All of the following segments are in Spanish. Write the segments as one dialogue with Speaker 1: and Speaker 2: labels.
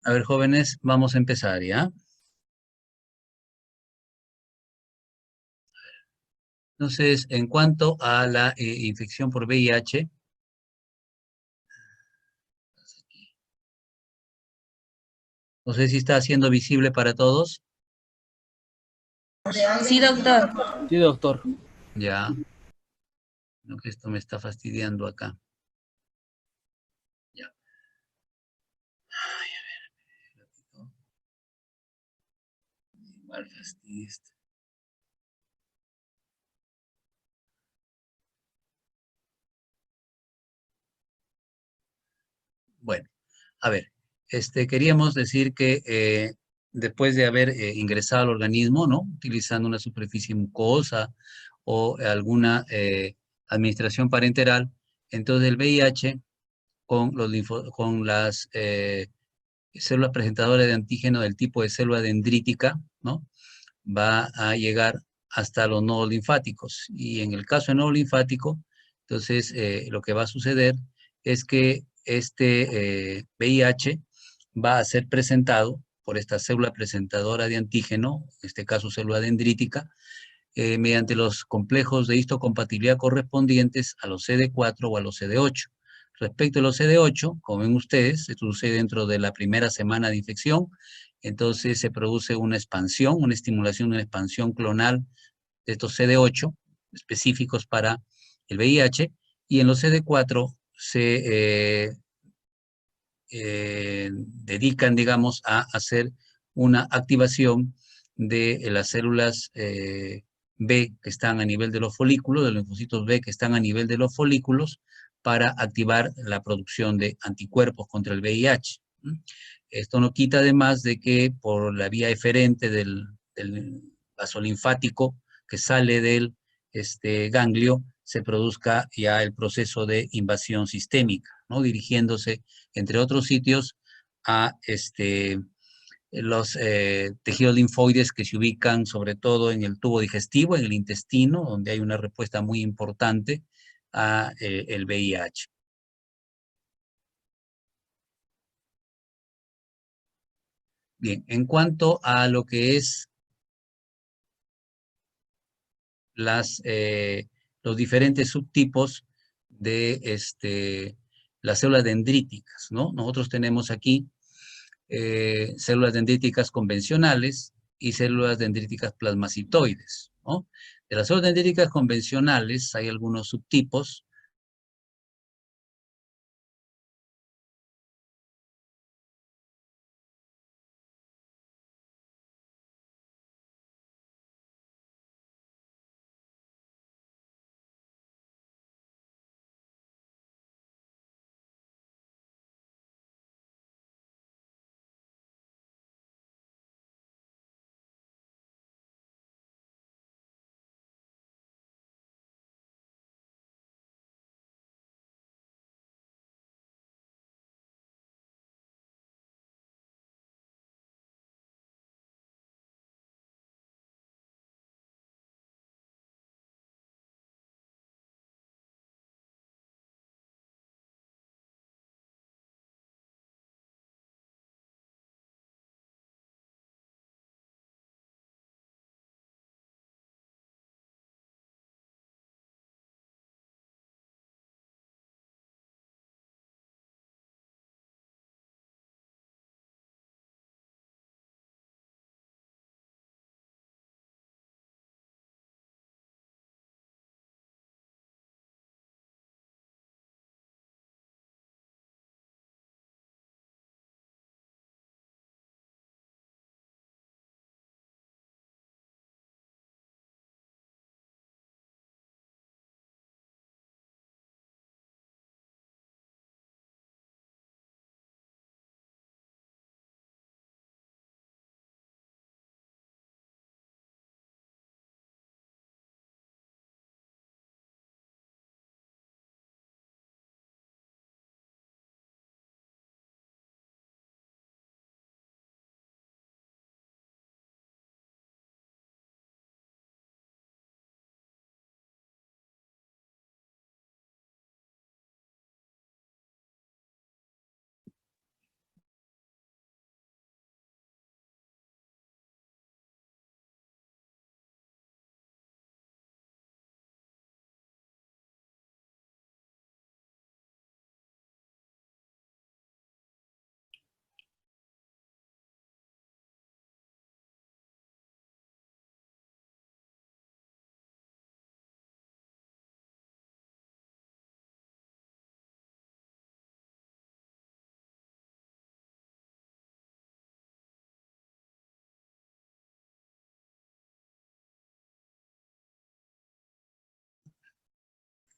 Speaker 1: A ver, jóvenes, vamos a empezar, ¿ya? Entonces, en cuanto a la infección por VIH, no sé si está siendo visible para todos.
Speaker 2: Sí, doctor.
Speaker 3: Sí, doctor.
Speaker 1: Ya, lo que esto me está fastidiando acá. Ya. Ay, a ver, un ratito. Igual fastidia esto. Bueno, a ver, queríamos decir que después de haber ingresado al organismo, ¿no? Utilizando una superficie mucosa o alguna administración parenteral, entonces el VIH con las células presentadoras de antígeno del tipo de célula dendrítica, ¿no? Va a llegar hasta los nodos linfáticos. Y en el caso de nodo linfático, entonces lo que va a suceder es que VIH va a ser presentado por esta célula presentadora de antígeno, en este caso célula dendrítica, mediante los complejos de histocompatibilidad correspondientes a los CD4 o a los CD8. Respecto a los CD8, como ven ustedes, esto sucede dentro de la primera semana de infección, entonces se produce una expansión, una estimulación de una expansión clonal de estos CD8 específicos para el VIH, y en los CD4 se dedican, digamos, a hacer una activación de las células B que están a nivel de los folículos, de los linfocitos B que están a nivel de los folículos, para activar la producción de anticuerpos contra el VIH. Esto no quita además de que por la vía eferente del vaso linfático que sale del ganglio, se produzca ya el proceso de invasión sistémica, ¿no? Dirigiéndose, entre otros sitios, a los tejidos linfoides que se ubican sobre todo en el tubo digestivo, en el intestino, donde hay una respuesta muy importante a el VIH. Bien, en cuanto a lo que es los diferentes subtipos de las células dendríticas, ¿no? Nosotros tenemos aquí células dendríticas convencionales y células dendríticas plasmacitoides, ¿no? De las células dendríticas convencionales hay algunos subtipos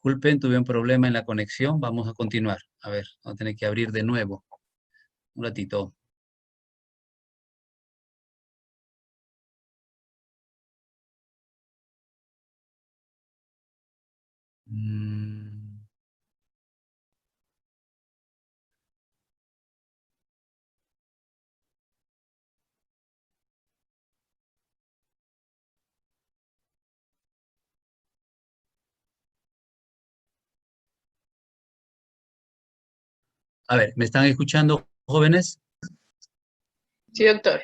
Speaker 1: Disculpen, tuve un problema en la conexión. Vamos a continuar. A ver, vamos a tener que abrir de nuevo. Un ratito. Mm. A ver, ¿me están escuchando, jóvenes?
Speaker 2: Sí, doctor.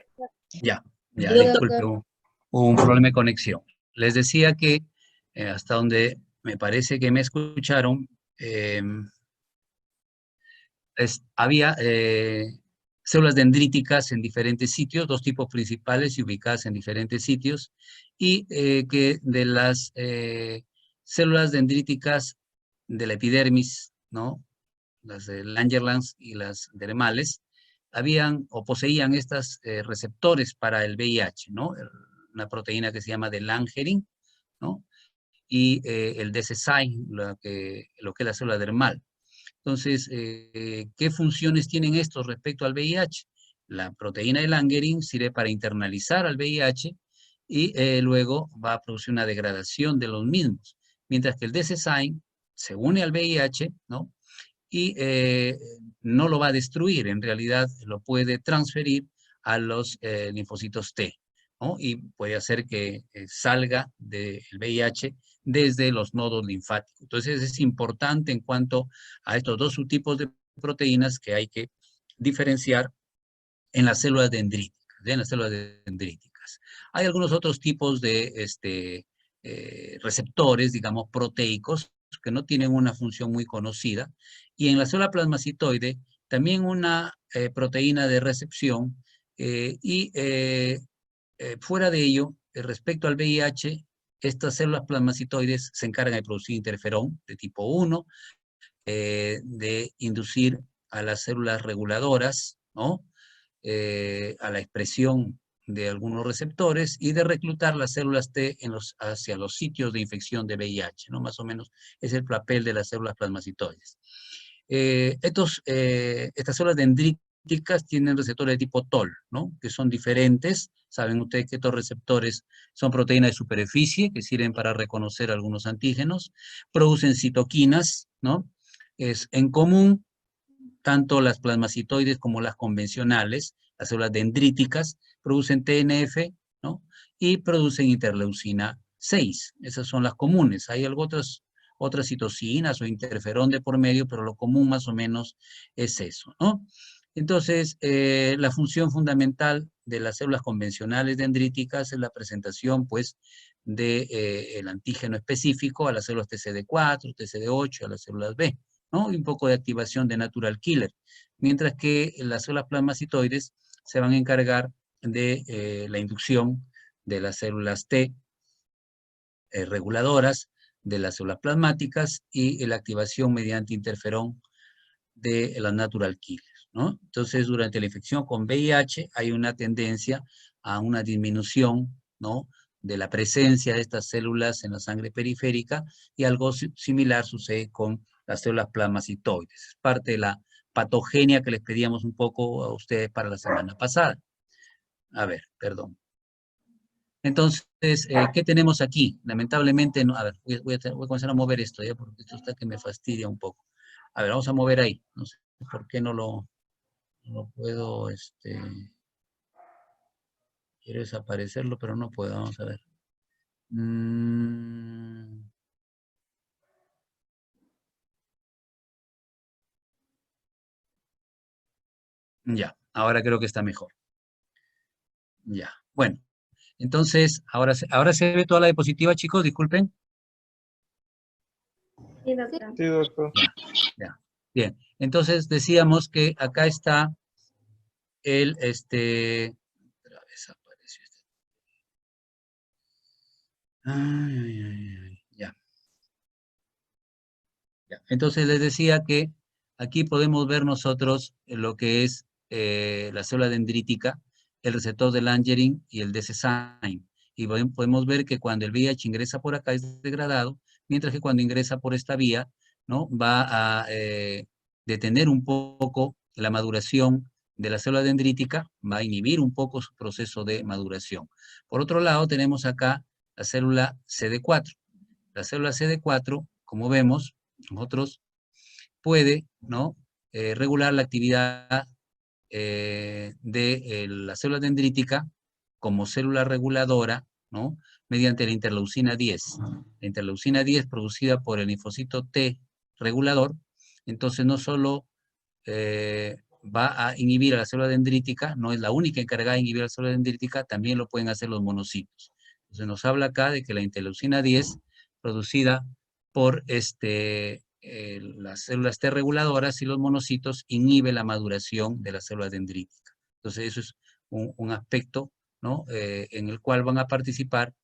Speaker 1: Ya,
Speaker 3: Sí,
Speaker 1: disculpe,
Speaker 3: doctor.
Speaker 1: hubo un problema de conexión. Les decía que hasta donde me parece que me escucharon, había células dendríticas en diferentes sitios, dos tipos principales y ubicadas en diferentes sitios, y que de las células dendríticas de la epidermis, ¿no? Las de Langerhans y las dermales, habían o poseían estas receptores para el VIH, ¿no? Una proteína que se llama de Langerin, ¿no? Y el DCSI, lo que es la célula dermal. Entonces, ¿qué funciones tienen estos respecto al VIH? La proteína de Langerin sirve para internalizar al VIH y luego va a producir una degradación de los mismos, mientras que el DCSI se une al VIH, ¿no? Y no lo va a destruir, en realidad lo puede transferir a los linfocitos T, ¿no? Y puede hacer que salga del VIH desde los nodos linfáticos. Entonces es importante en cuanto a estos dos subtipos de proteínas que hay que diferenciar en las células dendríticas, en las células dendríticas. Hay algunos otros tipos de receptores, digamos, proteicos, que no tienen una función muy conocida, y en la célula plasmacitoide también una proteína de recepción, fuera de ello, respecto al VIH, estas células plasmacitoides se encargan de producir interferón de tipo 1, de inducir a las células reguladoras, ¿no? A la expresión de algunos receptores y de reclutar las células T hacia los sitios de infección de VIH, ¿no? Más o menos es el papel de las células plasmacitoides. Estas células dendríticas tienen receptores de tipo TOL, ¿no? Que son diferentes. Saben ustedes que estos receptores son proteínas de superficie que sirven para reconocer algunos antígenos. Producen citoquinas, ¿no? Es en común tanto las plasmacitoides como las convencionales, las células dendríticas, producen TNF, ¿no? Y producen interleucina 6. Esas son las comunes. Hay otras citocinas o interferón de por medio, pero lo común más o menos es eso, ¿no? Entonces, la función fundamental de las células convencionales dendríticas es la presentación, pues, del antígeno específico a las células TCD4, TCD8, a las células B, ¿no? Y un poco de activación de natural killer. Mientras que las células plasmacitoides se van a encargar de la inducción de las células T reguladoras, de las células plasmáticas y la activación mediante interferón de las natural killers, ¿no? Entonces, durante la infección con VIH hay una tendencia a una disminución, ¿no? De la presencia de estas células en la sangre periférica y algo similar sucede con las células plasmacitoides. Es parte de la patogenia que les pedíamos un poco a ustedes para la semana pasada. A ver, perdón. Entonces, ¿qué tenemos aquí? Lamentablemente, no, a ver, voy a comenzar a mover esto, ¿ya? Porque esto está que me fastidia un poco. A ver, vamos a mover ahí. No sé por qué no lo puedo, quiero desaparecerlo, pero no puedo. Vamos a ver. Ya, ahora creo que está mejor. Ya, bueno. Entonces, ahora se ve toda la diapositiva, chicos, disculpen.
Speaker 3: Sí, doctor.
Speaker 2: Sí, doctor.
Speaker 1: Ya, ya. Bien, entonces decíamos que acá está el, otra vez apareció este. Ay, ay, ay, ay, ya. Ya. Entonces les decía que aquí podemos ver nosotros lo que es la célula dendrítica, el receptor de Langerin y el DCSIM. Y podemos ver que cuando el VIH ingresa por acá es degradado, mientras que cuando ingresa por esta vía, ¿no? Va a detener un poco la maduración de la célula dendrítica, va a inhibir un poco su proceso de maduración. Por otro lado, tenemos acá la célula CD4. La célula CD4, como vemos, nosotros puede, ¿no? Regular la actividad de la célula dendrítica como célula reguladora, ¿no? Mediante la interleucina 10. La interleucina 10 producida por el linfocito T regulador, entonces no solo va a inhibir a la célula dendrítica, no es la única encargada de inhibir a la célula dendrítica, también lo pueden hacer los monocitos. Entonces nos habla acá de que la interleucina 10, producida por las células T reguladoras y los monocitos, inhibe la maduración de la célula dendrítica. Entonces eso es un aspecto, ¿no? En el cual van a participar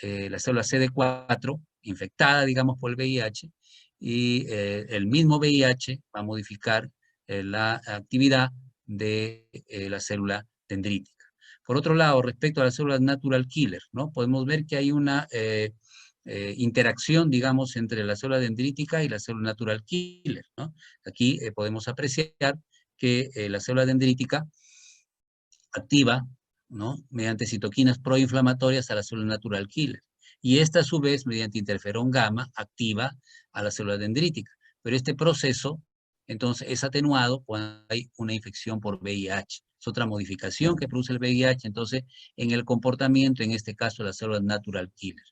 Speaker 1: la célula CD4 infectada, digamos, por el VIH, y el mismo VIH va a modificar la actividad de la célula dendrítica. Por otro lado, respecto a las células natural killer, ¿no? Podemos ver que hay una interacción, digamos, entre la célula dendrítica y la célula natural killer, ¿no? Aquí podemos apreciar que la célula dendrítica activa, ¿no? Mediante citoquinas proinflamatorias a la célula natural killer. Y esta, a su vez, mediante interferón gamma, activa a la célula dendrítica. Pero este proceso, entonces, es atenuado cuando hay una infección por VIH. Es otra modificación que produce el VIH, entonces, en el comportamiento, en este caso, de la célula natural killer.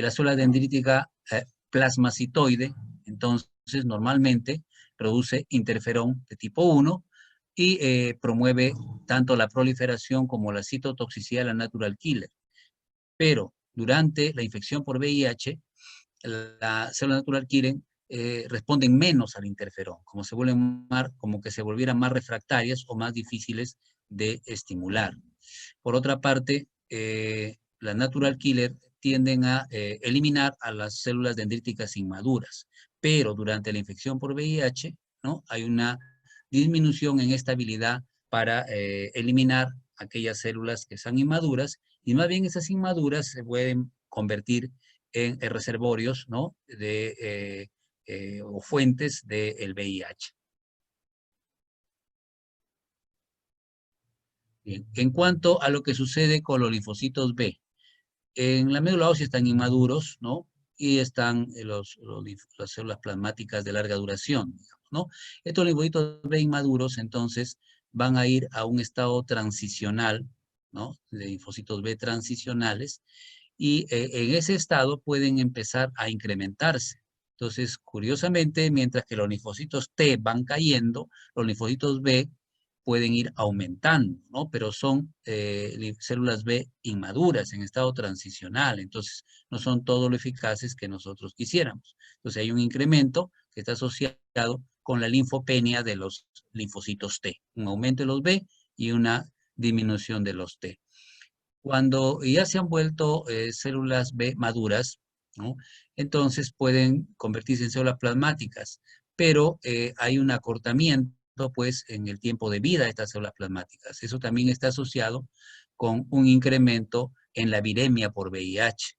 Speaker 1: La célula dendrítica plasmacitoide, entonces, normalmente, produce interferón de tipo 1, y promueve tanto la proliferación como la citotoxicidad de la natural killer. Pero durante la infección por VIH, la célula natural killer responden menos al interferón, como que se volvieran más refractarias o más difíciles de estimular. Por otra parte, las natural killer tienden a eliminar a las células dendríticas inmaduras, pero durante la infección por VIH, ¿no? Hay una disminución en esta habilidad para eliminar aquellas células que son inmaduras, y más bien esas inmaduras se pueden convertir en reservorios, ¿no? O fuentes del VIH. Bien. En cuanto a lo que sucede con los linfocitos B, en la médula ósea están inmaduros, ¿no? Y están las células plasmáticas de larga duración, digamos, ¿no? Estos linfocitos B inmaduros, entonces, van a ir a un estado transicional, ¿no? De linfocitos B transicionales, y en ese estado pueden empezar a incrementarse. Entonces, curiosamente, mientras que los linfocitos T van cayendo, los linfocitos B pueden ir aumentando, ¿no? Pero son células B inmaduras en estado transicional, entonces no son todo lo eficaces que nosotros quisiéramos. Entonces hay un incremento que está asociado con la linfopenia de los linfocitos T, un aumento de los B y una disminución de los T. Cuando ya se han vuelto células B maduras, ¿no? Entonces pueden convertirse en células plasmáticas, pero hay un acortamiento pues en el tiempo de vida de estas células plasmáticas. Eso también está asociado con un incremento en la viremia por VIH.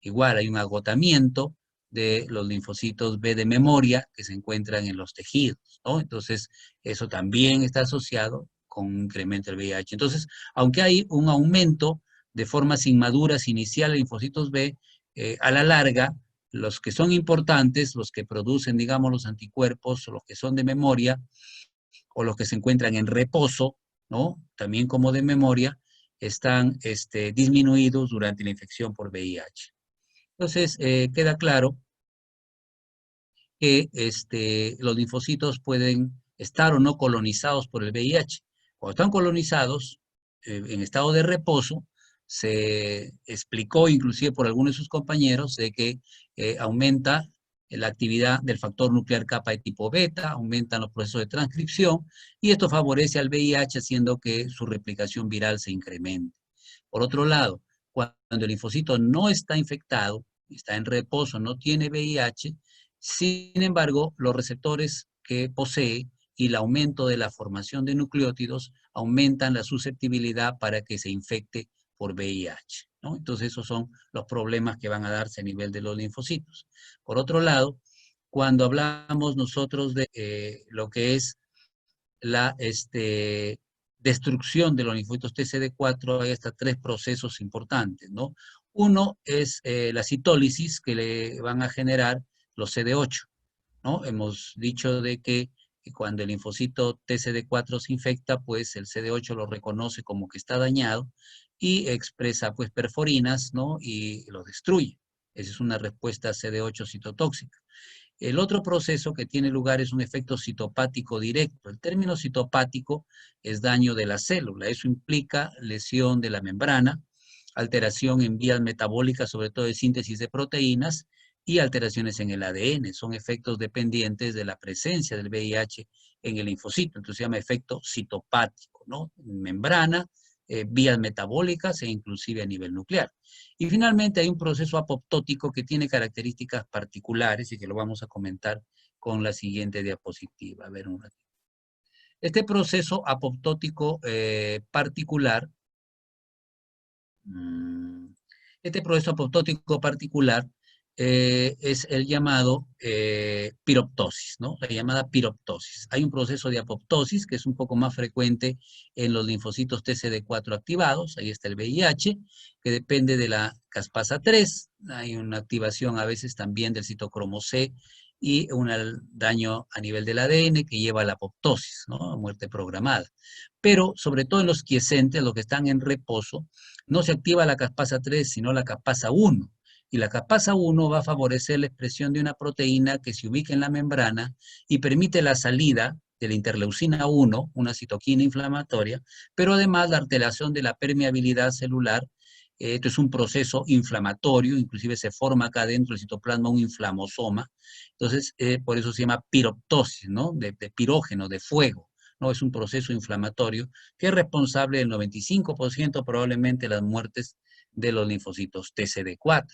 Speaker 1: Igual hay un agotamiento de los linfocitos B de memoria que se encuentran en los tejidos, ¿no? Entonces, eso también está asociado con un incremento del VIH. Entonces, aunque hay un aumento de formas inmaduras iniciales de linfocitos B, a la larga, los que son importantes, los que producen, digamos, los anticuerpos, o los que son de memoria, o los que se encuentran en reposo, ¿no? También como de memoria, están disminuidos durante la infección por VIH. Entonces, queda claro que los linfocitos pueden estar o no colonizados por el VIH. Cuando están colonizados, en estado de reposo, se explicó inclusive por algunos de sus compañeros de que aumenta la actividad del factor nuclear kappa de tipo beta, aumentan los procesos de transcripción, y esto favorece al VIH haciendo que su replicación viral se incremente. Por otro lado, cuando el linfocito no está infectado, está en reposo, no tiene VIH, sin embargo, los receptores que posee y el aumento de la formación de nucleótidos aumentan la susceptibilidad para que se infecte por VIH. ¿no? Entonces esos son los problemas que van a darse a nivel de los linfocitos. Por otro lado, cuando hablamos nosotros de lo que es la destrucción de los linfocitos TCD4, hay hasta 3 procesos importantes, ¿no? Uno es la citólisis que le van a generar los CD8, ¿no? Hemos dicho de que cuando el linfocito TCD4 se infecta, pues el CD8 lo reconoce como que está dañado y expresa pues perforinas, ¿no? Y lo destruye. Esa es una respuesta CD8 citotóxica. El otro proceso que tiene lugar es un efecto citopático directo. El término citopático es daño de la célula. Eso implica lesión de la membrana, alteración en vías metabólicas, sobre todo de síntesis de proteínas, y alteraciones en el ADN. Son efectos dependientes de la presencia del VIH en el linfocito. Entonces se llama efecto citopático, ¿no? Membrana, vías metabólicas e inclusive a nivel nuclear. Y finalmente hay un proceso apoptótico que tiene características particulares y que lo vamos a comentar con la siguiente diapositiva. A ver un ratito. Este proceso apoptótico particular, es el llamado piroptosis, ¿no? La llamada piroptosis. Hay un proceso de apoptosis que es un poco más frecuente en los linfocitos TCD4 activados, ahí está el VIH, que depende de la caspasa 3, hay una activación a veces también del citocromo C y un daño a nivel del ADN que lleva a la apoptosis, ¿no? A muerte programada. Pero sobre todo en los quiescentes, los que están en reposo, no se activa la caspasa 3, sino la caspasa 1. Y la caspasa 1 va a favorecer la expresión de una proteína que se ubica en la membrana y permite la salida de la interleucina 1, una citoquina inflamatoria, pero además la alteración de la permeabilidad celular. Esto es un proceso inflamatorio, inclusive se forma acá dentro del citoplasma un inflamosoma. Entonces, por eso se llama piroptosis, ¿no? De pirógeno, de fuego, ¿no? Es un proceso inflamatorio que es responsable del 95% probablemente de las muertes de los linfocitos TCD4.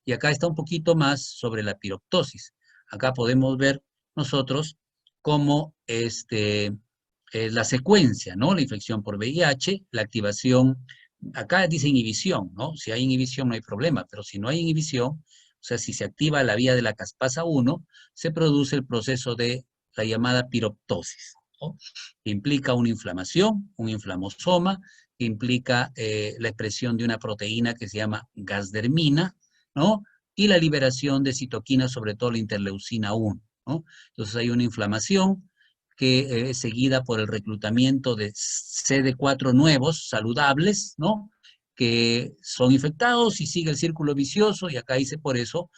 Speaker 1: Y acá está un poquito más sobre la piroptosis. Acá podemos ver nosotros cómo la secuencia, ¿no? La infección por VIH, la activación, acá dice inhibición, ¿no? Si hay inhibición no hay problema, pero si no hay inhibición, o sea, si se activa la vía de la caspasa 1, se produce el proceso de la llamada piroptosis, ¿no? Que implica una inflamación, un inflamosoma, que implica la expresión de una proteína que se llama gasdermina, ¿no? Y la liberación de citoquinas, sobre todo la interleucina 1, ¿no? Entonces hay una inflamación que es seguida por el reclutamiento de CD4 nuevos, saludables, ¿no? Que son infectados y sigue el círculo vicioso, y acá dice por eso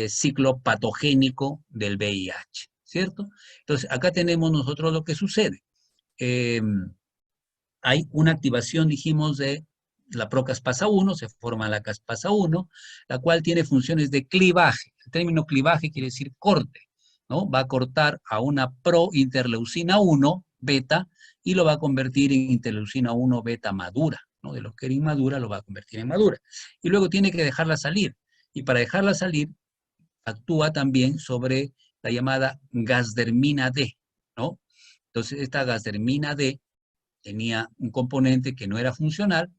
Speaker 1: ciclo patogénico del VIH, ¿cierto? Entonces, acá tenemos nosotros lo que sucede. Hay una activación, dijimos, de la procaspasa 1, se forma la caspasa 1, la cual tiene funciones de clivaje. El término clivaje quiere decir corte, ¿no? Va a cortar a una prointerleucina 1, beta, y lo va a convertir en interleucina 1 beta madura, ¿no? De lo que era inmadura lo va a convertir en madura. Y luego tiene que dejarla salir. Y para dejarla salir, actúa también sobre la llamada gasdermina D, ¿no? Entonces, esta gasdermina D tenía un componente que no era funcional,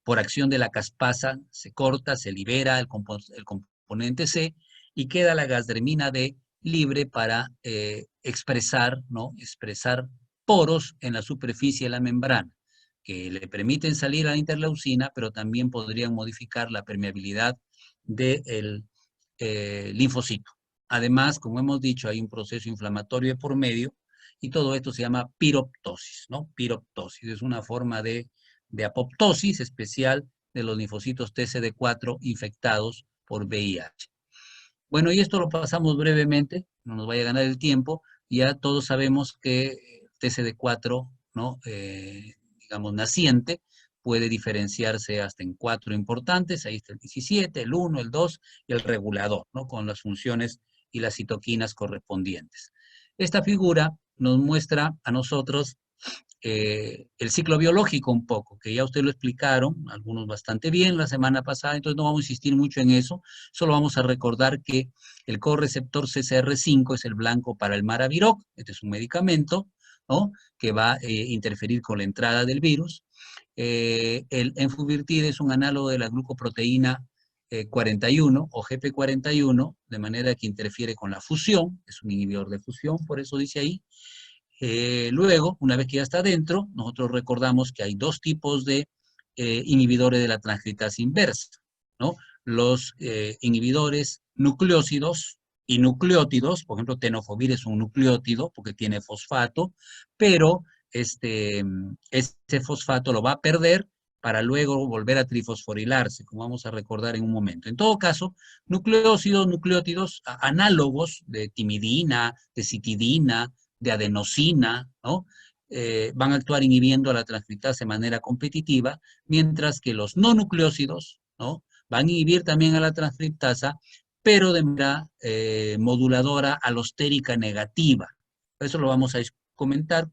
Speaker 1: por acción de la caspasa se corta, se libera el componente C y queda la gasdermina D libre para expresar, ¿no? Expresar poros en la superficie de la membrana, que le permiten salir a la interleucina, pero también podrían modificar la permeabilidad del linfocito. Además, como hemos dicho, hay un proceso inflamatorio por medio, y todo esto se llama piroptosis, ¿no? Piroptosis es una forma de apoptosis especial de los linfocitos TCD4 infectados por VIH. Bueno, y esto lo pasamos brevemente, no nos vaya a ganar el tiempo. Ya todos sabemos que TCD4, ¿no? Digamos, naciente, puede diferenciarse hasta en 4 importantes. Ahí está el 17, el 1, el 2 y el regulador, ¿no? Con las funciones y las citoquinas correspondientes. Esta figura nos muestra a nosotros el ciclo biológico un poco, que ya ustedes lo explicaron, algunos bastante bien la semana pasada, entonces no vamos a insistir mucho en eso, solo vamos a recordar que el correceptor CCR5 es el blanco para el Maraviroc, este es un medicamento, ¿no? Que va a interferir con la entrada del virus. El enfubirtir es un análogo de la glucoproteína 41 o GP41, de manera que interfiere con la fusión, es un inhibidor de fusión, por eso dice ahí. Luego, una vez que ya está dentro, nosotros recordamos que hay dos tipos de inhibidores de la transcriptasa inversa, ¿no? Los inhibidores nucleósidos y nucleótidos, por ejemplo, tenofovir es un nucleótido porque tiene fosfato, pero este fosfato lo va a perder para luego volver a trifosforilarse, como vamos a recordar en un momento. En todo caso, nucleósidos, nucleótidos análogos de timidina, de citidina, de adenosina, ¿no? Van a actuar inhibiendo la transcriptasa de manera competitiva, mientras que los no nucleósidos, ¿no? Van a inhibir también a la transcriptasa, pero de manera moduladora alostérica negativa. Eso lo vamos a comentar,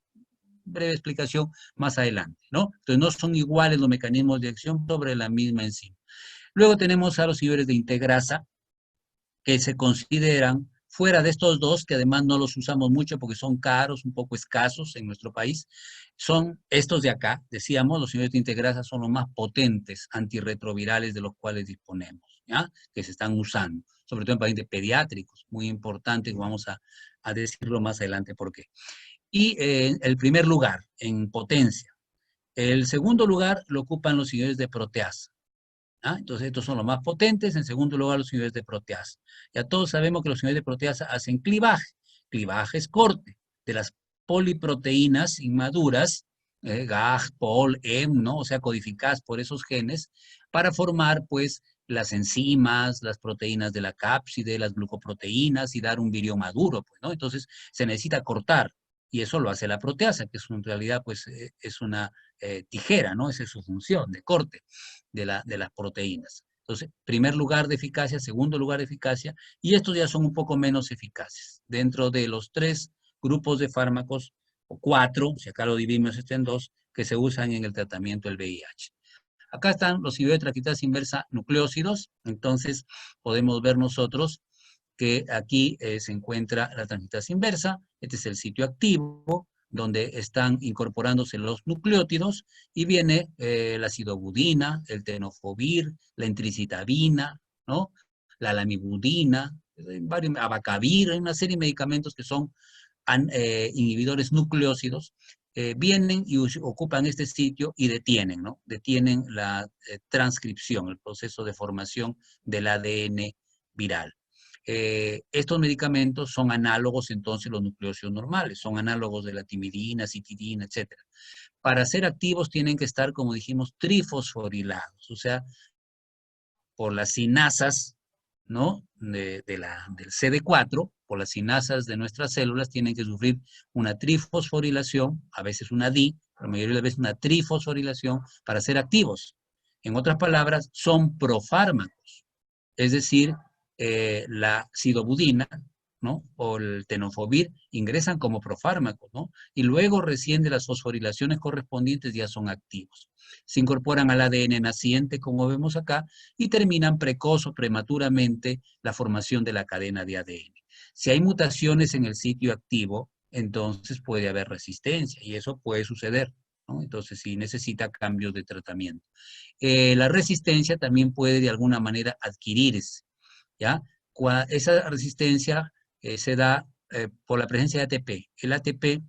Speaker 1: breve explicación más adelante, ¿no? Entonces no son iguales los mecanismos de acción sobre la misma enzima. Luego tenemos a los inhibidores de integrasa, que se consideran fuera de estos dos, que además no los usamos mucho porque son caros, un poco escasos en nuestro país, son estos de acá, decíamos, los inhibidores de integrasa son los más potentes antirretrovirales de los cuales disponemos, ¿ya? Que se están usando, sobre todo en pacientes pediátricos, muy importante, vamos a decirlo más adelante por qué. Y el primer lugar en potencia. El segundo lugar lo ocupan los inhibidores de proteasa. ¿Ah? Entonces, estos son los más potentes. En segundo lugar, los inhibidores de proteasa. Ya todos sabemos que los inhibidores de proteasa hacen clivaje. Clivaje es corte de las poliproteínas inmaduras, GAG, POL, EM, ¿no? O sea, codificadas por esos genes, para formar, pues, las enzimas, las proteínas de la cápside, las glucoproteínas y dar un virión maduro, pues, ¿no? Entonces, se necesita cortar. Y eso lo hace la proteasa, que es en realidad, pues, es una tijera, ¿no? Esa es su función, de corte de las proteínas. Entonces, primer lugar de eficacia, segundo lugar de eficacia, y estos ya son un poco menos eficaces. Dentro de los 3 grupos de fármacos, o 4, si acá lo dividimos en 2, que se usan en el tratamiento del VIH. Acá están los inhibidores de transcriptasa inversa nucleósidos, entonces podemos ver nosotros que aquí se encuentra la transcriptasa inversa, este es el sitio activo, donde están incorporándose los nucleótidos, y viene la acidobudina, el tenofovir, la intricitabina, ¿no? La lamivudina, abacavir, hay una serie de medicamentos que son inhibidores nucleósidos, vienen y ocupan este sitio y detienen, ¿no? Detienen la transcripción, el proceso de formación del ADN viral. Estos medicamentos son análogos entonces de los nucleósidos normales, son análogos de la timidina, citidina, etc. Para ser activos tienen que estar, como dijimos, trifosforilados, o sea, por las sinasas, ¿no? Del CD4, por las sinasas de nuestras células, tienen que sufrir una trifosforilación, a veces una di, pero la mayoría de las veces una trifosforilación para ser activos. En otras palabras, son profármacos, es decir, la sidobudina, ¿no? O el tenofovir ingresan como profármacos, ¿no? Y luego recién de las fosforilaciones correspondientes ya son activos. Se incorporan al ADN naciente, como vemos acá, y terminan precoz o prematuramente la formación de la cadena de ADN. Si hay mutaciones en el sitio activo, entonces puede haber resistencia, y eso puede suceder, ¿no? Entonces sí necesita cambios de tratamiento. La resistencia también puede de alguna manera adquirirse, ¿ya? Esa resistencia se da por la presencia de ATP. El ATP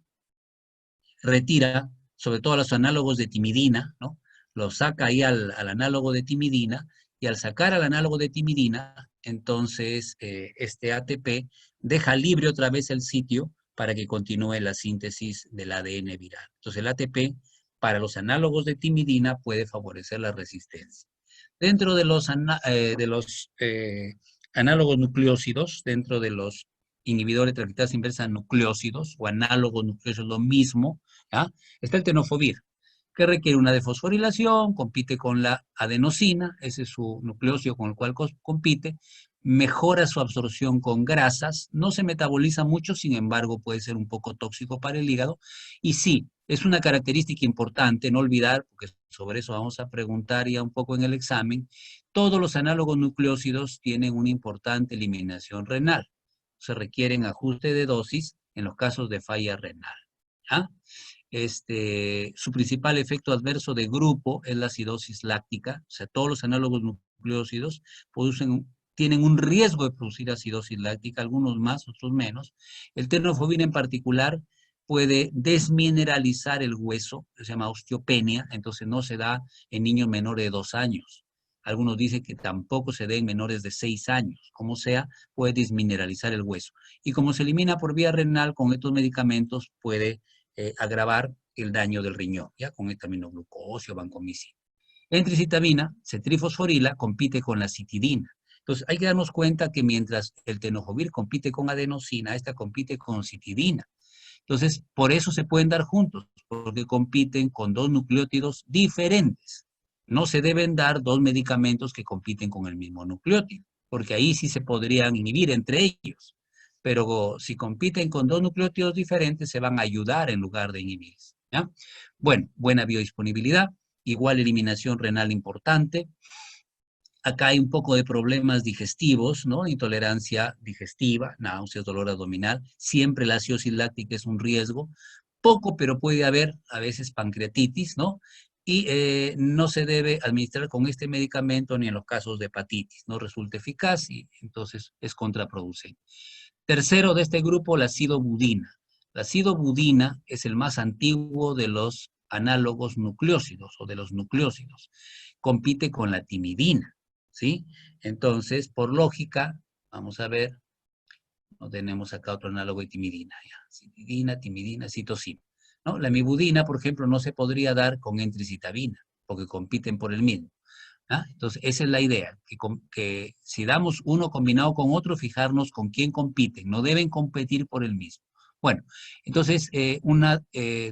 Speaker 1: retira, sobre todo a los análogos de timidina, ¿no? Lo saca ahí al análogo de timidina, y al sacar al análogo de timidina, entonces este ATP deja libre otra vez el sitio para que continúe la síntesis del ADN viral. Entonces el ATP para los análogos de timidina puede favorecer la resistencia. Dentro de los análogos nucleósidos, dentro de los inhibidores de transcriptasa inversa nucleósidos o análogos nucleósidos, lo mismo, ¿ya? Está el tenofovir, que requiere una defosforilación, compite con la adenosina, ese es su nucleósido con el cual compite, mejora su absorción con grasas, no se metaboliza mucho, sin embargo puede ser un poco tóxico para el hígado, y sí, es una característica importante, no olvidar, porque sobre eso vamos a preguntar ya un poco en el examen, todos los análogos nucleósidos tienen una importante eliminación renal, se requieren ajuste de dosis en los casos de falla renal, ¿ya? Su principal efecto adverso de grupo es la acidosis láctica, o sea, todos los análogos nucleósidos tienen un riesgo de producir acidosis láctica, algunos más, otros menos. El tenofovir en particular puede desmineralizar el hueso, que se llama osteopenia, entonces no se da en niños menores de 2 años. Algunos dicen que tampoco se da en menores de 6 años. Como sea, puede desmineralizar el hueso. Y como se elimina por vía renal con estos medicamentos, puede agravar el daño del riñón, ya con etaminoglucosa o vancomicina. En tricitabina, cetrifosforila compite con la citidina. Entonces, hay que darnos cuenta que mientras el tenofovir compite con adenosina, esta compite con citidina. Entonces, por eso se pueden dar juntos, porque compiten con dos nucleótidos diferentes. No se deben dar dos medicamentos que compiten con el mismo nucleótido, porque ahí sí se podrían inhibir entre ellos. Pero si compiten con dos nucleótidos diferentes, se van a ayudar en lugar de inhibirse, ¿ya? Bueno, buena biodisponibilidad, igual eliminación renal importante. Acá hay un poco de problemas digestivos, ¿no? Intolerancia digestiva, náuseas, dolor abdominal. Siempre la acidosis láctica es un riesgo. Poco, pero puede haber a veces pancreatitis, ¿no? Y no se debe administrar con este medicamento ni en los casos de hepatitis. No resulta eficaz y entonces es contraproducente. Tercero de este grupo, la acidobudina. La acidobudina es el más antiguo de los análogos nucleósidos o de los nucleósidos. Compite con la timidina, ¿sí? Entonces, por lógica, vamos a ver, no tenemos acá otro análogo de timidina, ya. Timidina, citosina, ¿no? La mibudina, por ejemplo, no se podría dar con entricitabina, porque compiten por el mismo. ¿Ah? Entonces, esa es la idea, que si damos uno combinado con otro, fijarnos con quién compiten, no deben competir por el mismo. Bueno, entonces, una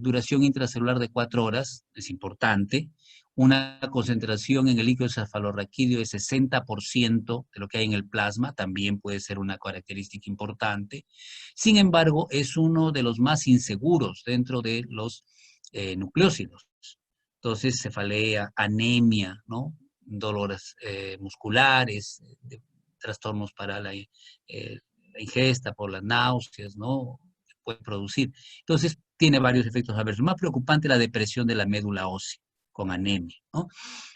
Speaker 1: duración intracelular de 4 horas es importante, una concentración en el líquido cefalorraquídeo de 60% de lo que hay en el plasma, también puede ser una característica importante. Sin embargo, es uno de los más inseguros dentro de los nucleósidos. Entonces, cefalea, anemia, ¿no? Dolores musculares, trastornos para la ingesta, por las náuseas, ¿no? Puede producir. Entonces, tiene varios efectos adversos. Más preocupante la depresión de la médula ósea con anemia, ¿no?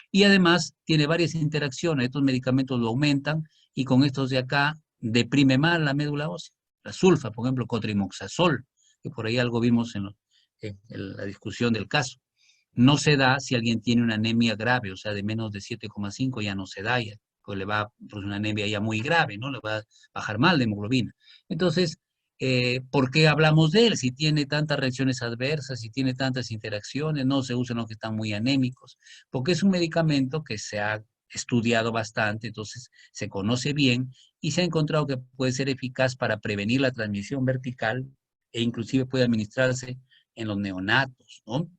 Speaker 1: Y además tiene varias interacciones. Estos medicamentos lo aumentan y con estos de acá deprime más la médula ósea. La sulfa, por ejemplo, cotrimoxazol, que por ahí algo vimos en la discusión del caso. No se da si alguien tiene una anemia grave, o sea, de menos de 7,5 ya no se da, ya, pues le va a producir una anemia ya muy grave, ¿no? Le va a bajar mal la hemoglobina. Entonces, ¿por qué hablamos de él? Si tiene tantas reacciones adversas, si tiene tantas interacciones, no se usan los que están muy anémicos, porque es un medicamento que se ha estudiado bastante, entonces se conoce bien y se ha encontrado que puede ser eficaz para prevenir la transmisión vertical e inclusive puede administrarse en los neonatos, ¿no?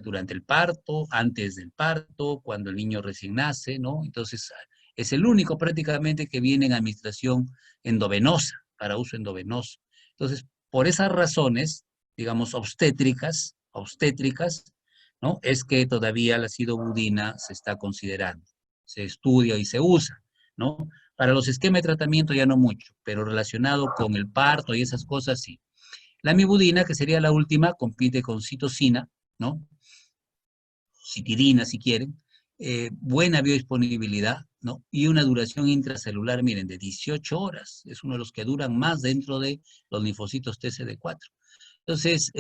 Speaker 1: Durante el parto, antes del parto, cuando el niño recién nace, ¿no? Entonces, es el único prácticamente que viene en administración endovenosa, para uso endovenoso. Entonces, por esas razones, digamos, obstétricas, ¿no? Es que todavía la acidobudina se está considerando, se estudia y se usa, ¿no? Para los esquemas de tratamiento ya no mucho, pero relacionado con el parto y esas cosas sí. La mibudina, que sería la última, compite con citosina, ¿no? Citidina, si quieren, buena biodisponibilidad, ¿no? Y una duración intracelular, miren, de 18 horas. Es uno de los que duran más dentro de los linfocitos TCD4. Entonces,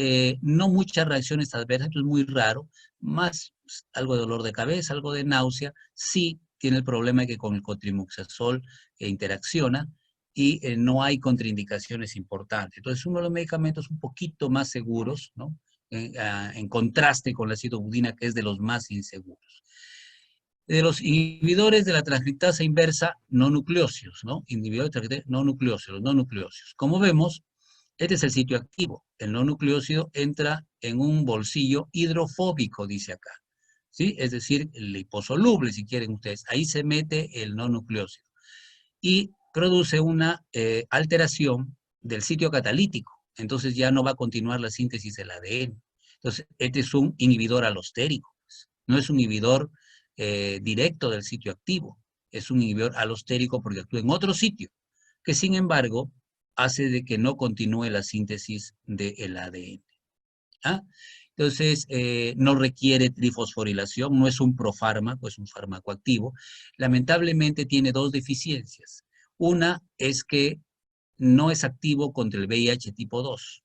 Speaker 1: no muchas reacciones adversas, esto es muy raro, más algo de dolor de cabeza, algo de náusea, sí tiene el problema de que con el cotrimoxazol interacciona y no hay contraindicaciones importantes. Entonces, uno de los medicamentos un poquito más seguros, ¿no? En contraste con la acidobudina, que es de los más inseguros. De los inhibidores de la transcriptasa inversa no nucleósidos, ¿no? Inhibidores de transcriptasa no nucleósidos, no nucleósidos. Como vemos, este es el sitio activo. El no nucleósido entra en un bolsillo hidrofóbico, dice acá, ¿sí? Es decir, el liposoluble, si quieren ustedes. Ahí se mete el no nucleósido. Y produce una alteración del sitio catalítico. Entonces ya no va a continuar la síntesis del ADN. Entonces, este es un inhibidor alostérico. No es un inhibidor directo del sitio activo. Es un inhibidor alostérico porque actúa en otro sitio, que sin embargo hace de que no continúe la síntesis del ADN. ¿Ah? Entonces, no requiere trifosforilación, no es un profármaco, es un fármaco activo. Lamentablemente tiene dos deficiencias. Una es que no es activo contra el VIH tipo 2.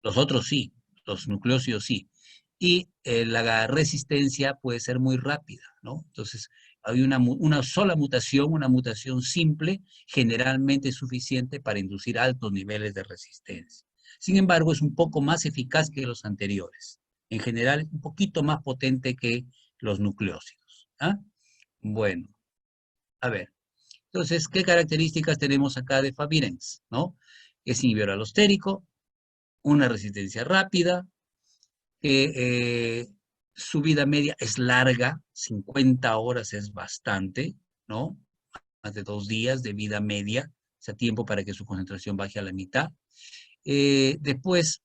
Speaker 1: Los otros sí, los nucleósidos sí. Y la resistencia puede ser muy rápida, ¿no? Entonces, hay una sola mutación, una mutación simple, generalmente es suficiente para inducir altos niveles de resistencia. Sin embargo, es un poco más eficaz que los anteriores. En general, un poquito más potente que los nucleósidos. ¿Ah? Bueno, a ver. Entonces, ¿qué características tenemos acá de Favirenz? ¿No? Es inhibidor alostérico, una resistencia rápida, que su vida media es larga, 50 horas es bastante, ¿no? Más de 2 días de vida media, o sea, tiempo para que su concentración baje a la mitad. Después,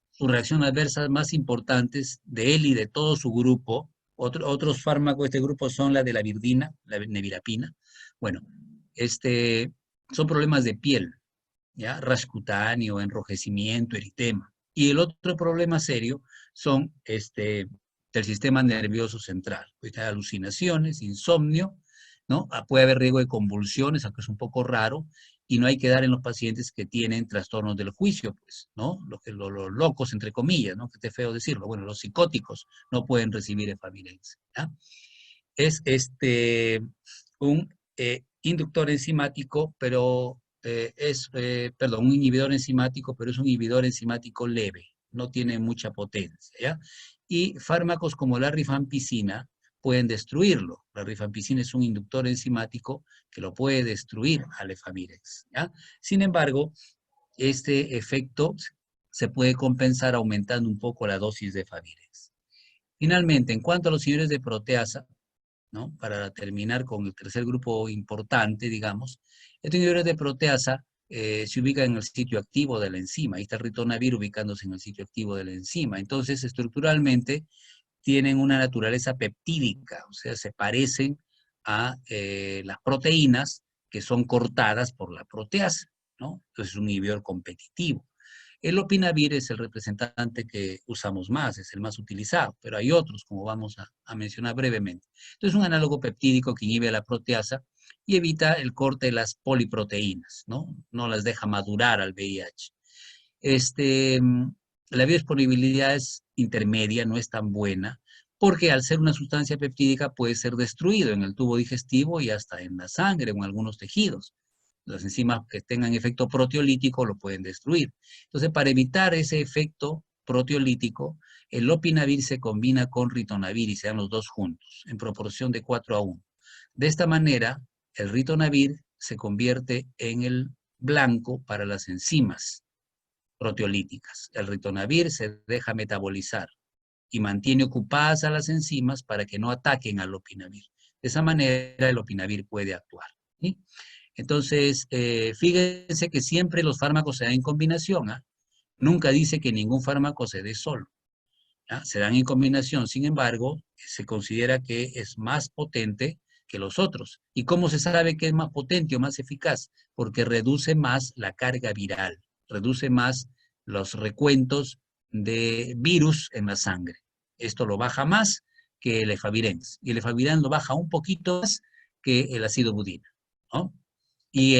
Speaker 1: sus reacciones adversas más importantes de él y de todo su grupo, otros fármacos de este grupo son la de la virdina, la nevirapina. Bueno, son problemas de piel, ¿ya? Rash cutáneo, enrojecimiento, eritema. Y el otro problema serio son del sistema nervioso central. Puede tener alucinaciones, insomnio, ¿no? Puede haber riesgo de convulsiones, aunque es un poco raro, y no hay que dar en los pacientes que tienen trastornos del juicio, pues, ¿no? Los locos, entre comillas, ¿no? Que esté feo decirlo. Bueno, los psicóticos no pueden recibir efavirenz, ¿ya? Es un inductor enzimático, pero perdón, un inhibidor enzimático, pero es un inhibidor enzimático leve, no tiene mucha potencia, ¿ya? Y fármacos como la rifampicina pueden destruirlo. La rifampicina es un inductor enzimático que lo puede destruir al efavirenz, ¿ya? Sin embargo, este efecto se puede compensar aumentando un poco la dosis de efavirenz. Finalmente, en cuanto a los inhibidores de proteasa, ¿no? Para terminar con el tercer grupo importante, digamos, estos inhibidores de proteasa se ubican en el sitio activo de la enzima. Ahí está el ritonavir ubicándose en el sitio activo de la enzima. Entonces, estructuralmente, tienen una naturaleza peptídica, o sea, se parecen a las proteínas que son cortadas por la proteasa, ¿no? Entonces, es un inhibidor competitivo. El lopinavir es el representante que usamos más, es el más utilizado, pero hay otros, como vamos a mencionar brevemente. Entonces, es un análogo peptídico que inhibe la proteasa y evita el corte de las poliproteínas, ¿no? No las deja madurar al VIH. La biodisponibilidad es intermedia, no es tan buena, porque al ser una sustancia peptídica puede ser destruido en el tubo digestivo y hasta en la sangre o en algunos tejidos. Las enzimas que tengan efecto proteolítico lo pueden destruir. Entonces, para evitar ese efecto proteolítico, el lopinavir se combina con ritonavir y se dan los dos juntos, en proporción de 4:1. De esta manera, el ritonavir se convierte en el blanco para las enzimas proteolíticas. El ritonavir se deja metabolizar y mantiene ocupadas a las enzimas para que no ataquen al lopinavir. De esa manera, el lopinavir puede actuar, ¿sí? Entonces, fíjense que siempre los fármacos se dan en combinación, ¿ah? Nunca dice que ningún fármaco se dé solo, ¿ah? Se dan en combinación, sin embargo, se considera que es más potente que los otros. ¿Y cómo se sabe que es más potente o más eficaz? Porque reduce más la carga viral, reduce más los recuentos de virus en la sangre. Esto lo baja más que el efavirenz, y el efavirenz lo baja un poquito más que el ácido budina, ¿no? Y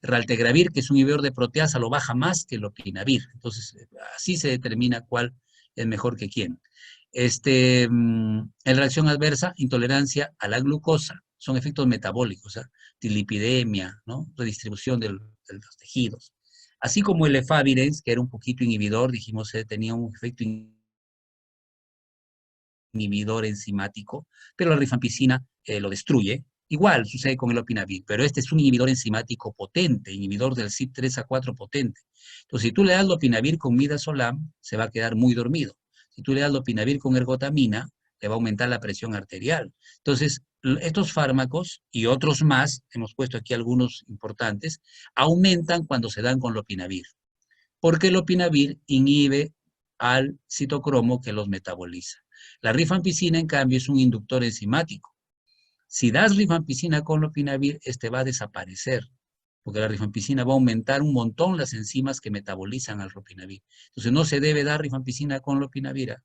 Speaker 1: raltegravir, que es un inhibidor de proteasa, lo baja más que el lopinavir. Entonces, así se determina cuál es mejor que quién. En reacción adversa, intolerancia a la glucosa, son efectos metabólicos, ¿eh? Dilipidemia, ¿no? Redistribución de los tejidos. Así como el efavirenz, que era un poquito inhibidor, dijimos, tenía un efecto inhibidor enzimático, pero la rifampicina lo destruye. Igual sucede con el lopinavir, pero este es un inhibidor enzimático potente, inhibidor del CYP3A4 potente. Entonces, si tú le das lopinavir con midazolam, se va a quedar muy dormido. Si tú le das lopinavir con ergotamina, le va a aumentar la presión arterial. Entonces, estos fármacos y otros más, hemos puesto aquí algunos importantes, aumentan cuando se dan con lopinavir, porque el lopinavir inhibe al citocromo que los metaboliza. La rifampicina, en cambio, es un inductor enzimático. Si das rifampicina con lopinavir, este va a desaparecer. porque la rifampicina va a aumentar un montón las enzimas que metabolizan al lopinavir. Entonces no se debe dar rifampicina con lopinavir.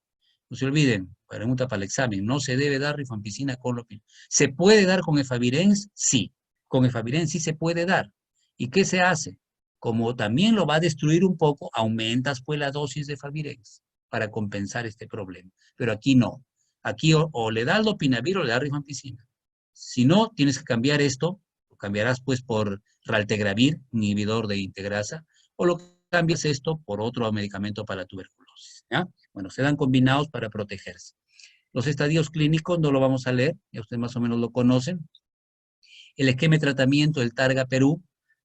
Speaker 1: No se olviden, pregunta para el examen, no se debe dar rifampicina con lopinavir. ¿Se puede dar con efavirenz? Sí, con efavirenz sí se puede dar. ¿Y qué se hace? Como también lo va a destruir un poco, aumentas pues la dosis de efavirenz para compensar este problema. Pero aquí no. Aquí o le das lopinavir o le das rifampicina. Si no, tienes que cambiar esto, lo cambiarás pues por raltegravir, inhibidor de integrasa, o lo cambias esto por otro medicamento para la tuberculosis. ¿Ya? Bueno, se dan combinados para protegerse. Los estadios clínicos no lo vamos a leer, ya ustedes más o menos lo conocen. El esquema de tratamiento del Targa Perú,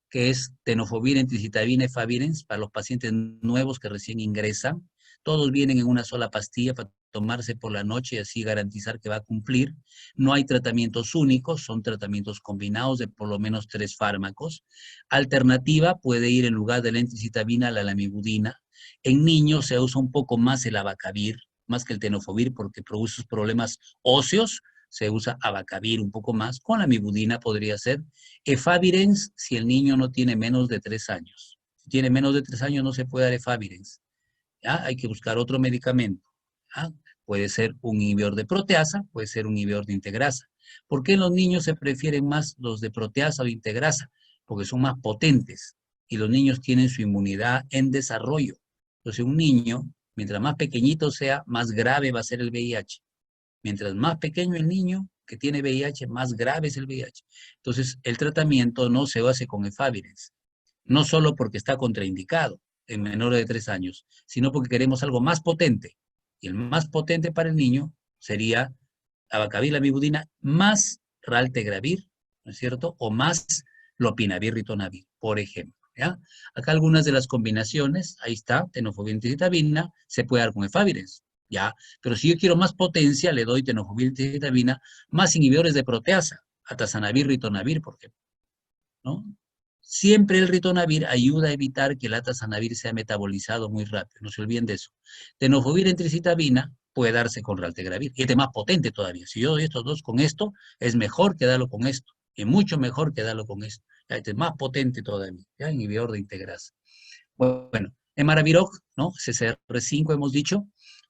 Speaker 1: que es tenofovir, entricitabina, efavirenz, para los pacientes nuevos que recién ingresan. Todos vienen en una sola pastilla para tomarse por la noche y así garantizar que va a cumplir. No hay tratamientos únicos, son tratamientos combinados de por lo menos 3 fármacos. Alternativa puede ir en lugar de la entricitabina a la lamivudina. En niños se usa un poco más el abacavir, más que el tenofovir, porque produce problemas óseos. Se usa abacavir un poco más. Con la lamivudina podría ser. Efavirenz, si el niño no tiene menos de 3 años. Si tiene menos de 3 años no se puede dar efavirenz. ¿Ya? Hay que buscar otro medicamento. ¿Ya? Puede ser un inhibidor de proteasa, puede ser un inhibidor de integrasa. ¿Por qué en los niños se prefieren más los de proteasa o de integrasa? Porque son más potentes y los niños tienen su inmunidad en desarrollo. Entonces un niño, mientras más pequeñito sea, más grave va a ser el VIH. Mientras más pequeño el niño que tiene VIH, más grave es el VIH. Entonces el tratamiento no se hace con efavirenz, no solo porque está contraindicado en menores de 3 años, sino porque queremos algo más potente. Y el más potente para el niño sería abacavir, lamivudina, más raltegravir, ¿no es cierto? O más lopinavir, ritonavir, por ejemplo. ¿Ya? Acá algunas de las combinaciones, ahí está, tenofovir, entricitabina, se puede dar con efavirenz, ¿ya? Pero si yo quiero más potencia, le doy tenofovir, entricitabina, más inhibidores de proteasa, atazanavir, ritonavir, por ejemplo, ¿no? Siempre el ritonavir ayuda a evitar que el atazanavir sea metabolizado muy rápido, no se olviden de eso. Tenofovir, entricitabina puede darse con raltegravir, y este es más potente todavía. Si yo doy estos dos con esto, es mejor que darlo con esto, y mucho mejor que darlo con esto. Este es más potente todavía, ¿ya? Inhibidor de integrasa. Bueno, Emaraviroc, ¿no? CCR5 hemos dicho,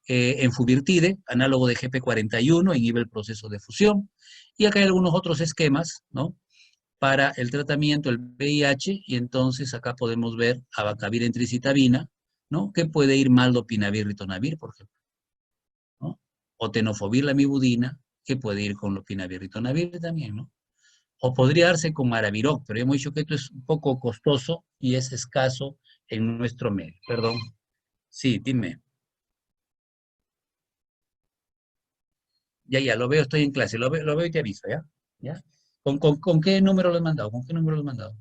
Speaker 1: Enfuvirtide, análogo de GP41, inhibe el proceso de fusión, y acá hay algunos otros esquemas, ¿no? Para el tratamiento del VIH, y entonces acá podemos ver abacavir, entricitabina, ¿no? Que puede ir mal lopinavir, ritonavir, por ejemplo, ¿no? O tenofovir, lamivudina, que puede ir con lopinavir, ritonavir también, ¿no? O podría darse con maraviroc, pero hemos dicho que esto es un poco costoso y es escaso en nuestro medio. Perdón. Sí, dime. Ya, lo veo, estoy en clase, lo veo y te aviso, ¿ya? ¿Ya? ¿Con qué número lo he mandado? ¿Con qué número lo he mandado?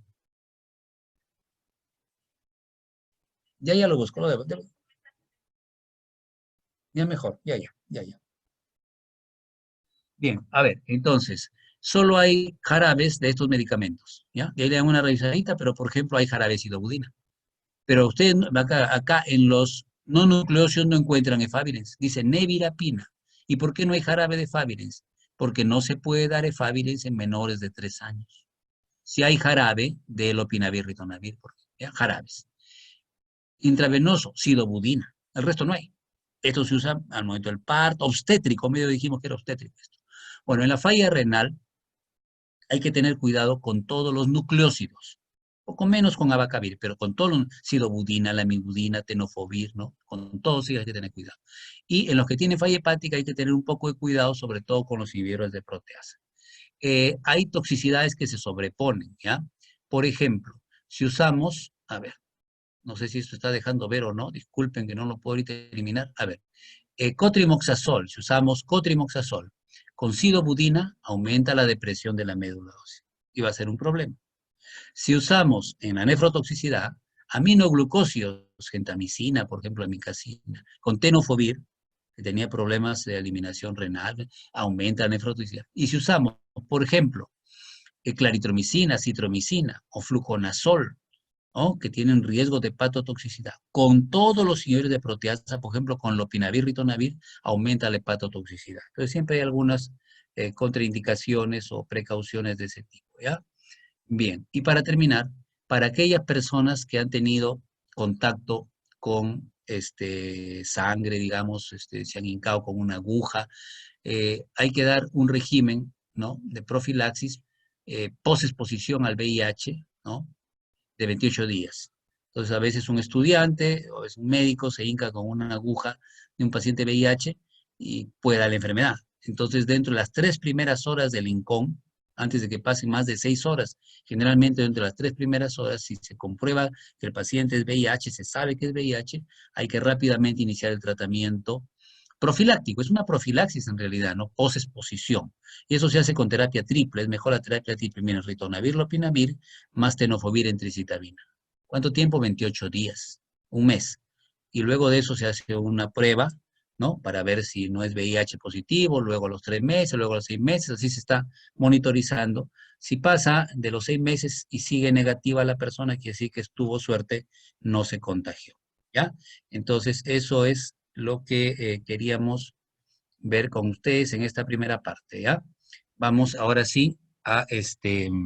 Speaker 1: Ya lo busco, ya mejor, ya. Bien, a ver, entonces, solo hay jarabes de estos medicamentos, ¿ya? Y ahí le dan una revisadita, pero por ejemplo hay jarabes sidobudina. Pero ustedes acá en los no nucleósidos no encuentran efavirenz, dice nevirapina. ¿Y por qué no hay jarabe de efavirenz? Porque no se puede dar efavirenz en menores de 3 años. Si hay jarabe de lopinavir, ritonavir, ¿ya? Jarabes. Intravenoso, sidobudina. El resto no hay. Esto se usa al momento del parto, obstétrico, medio dijimos que era obstétrico esto. Bueno, en la falla renal hay que tener cuidado con todos los nucleósidos, poco menos con abacavir, pero con todo, sidobudina, lamivudina, tenofovir, ¿no? Con todos sí hay que tener cuidado. Y en los que tienen falla hepática hay que tener un poco de cuidado, sobre todo con los inhibidores de proteasa. Hay toxicidades que se sobreponen, ¿ya? Por ejemplo, si usamos, a ver, no sé si esto está dejando ver o no, disculpen que no lo puedo ahorita eliminar, a ver, cotrimoxazol, si usamos cotrimoxazol con sidobudina, aumenta la depresión de la médula ósea y va a ser un problema. Si usamos en la nefrotoxicidad aminoglucósidos, gentamicina, por ejemplo, amicacina, con tenofovir, que tenía problemas de eliminación renal, aumenta la nefrotoxicidad. Y si usamos, por ejemplo, claritromicina, citromicina o fluconazol, ¿no? Que tienen riesgo de hepatotoxicidad. Con todos los inhibidores de proteasa, por ejemplo, con lopinavir, ritonavir, aumenta la hepatotoxicidad. Entonces siempre hay algunas contraindicaciones o precauciones de ese tipo, ¿ya? Bien, y para terminar, para aquellas personas que han tenido contacto con sangre, digamos, se han hincado con una aguja, hay que dar un régimen, ¿no?, de profilaxis post-exposición al VIH, ¿no?, de 28 días. Entonces, a veces un estudiante o es un médico se hinca con una aguja de un paciente VIH y puede dar la enfermedad. Entonces, dentro de las 3 primeras horas del hincón, antes de que pasen más de 6 horas, generalmente dentro de las 3 primeras horas, si se comprueba que el paciente es VIH, se sabe que es VIH, hay que rápidamente iniciar el tratamiento profiláctico. Es una profilaxis en realidad, ¿no? Post-exposición. Y eso se hace con terapia triple. Es mejor la terapia triple. Mira, ritonavir, lopinavir, más tenofovir en tricitabina. ¿Cuánto tiempo? 28 días, un mes. Y luego de eso se hace una prueba, ¿no?, para ver si no es VIH positivo, luego a los 3 meses, luego a los 6 meses, así se está monitorizando. Si pasa de los 6 meses y sigue negativa la persona, quiere decir que tuvo suerte, no se contagió, ¿ya? Entonces, eso es lo que queríamos ver con ustedes en esta primera parte, ¿ya? Vamos ahora sí a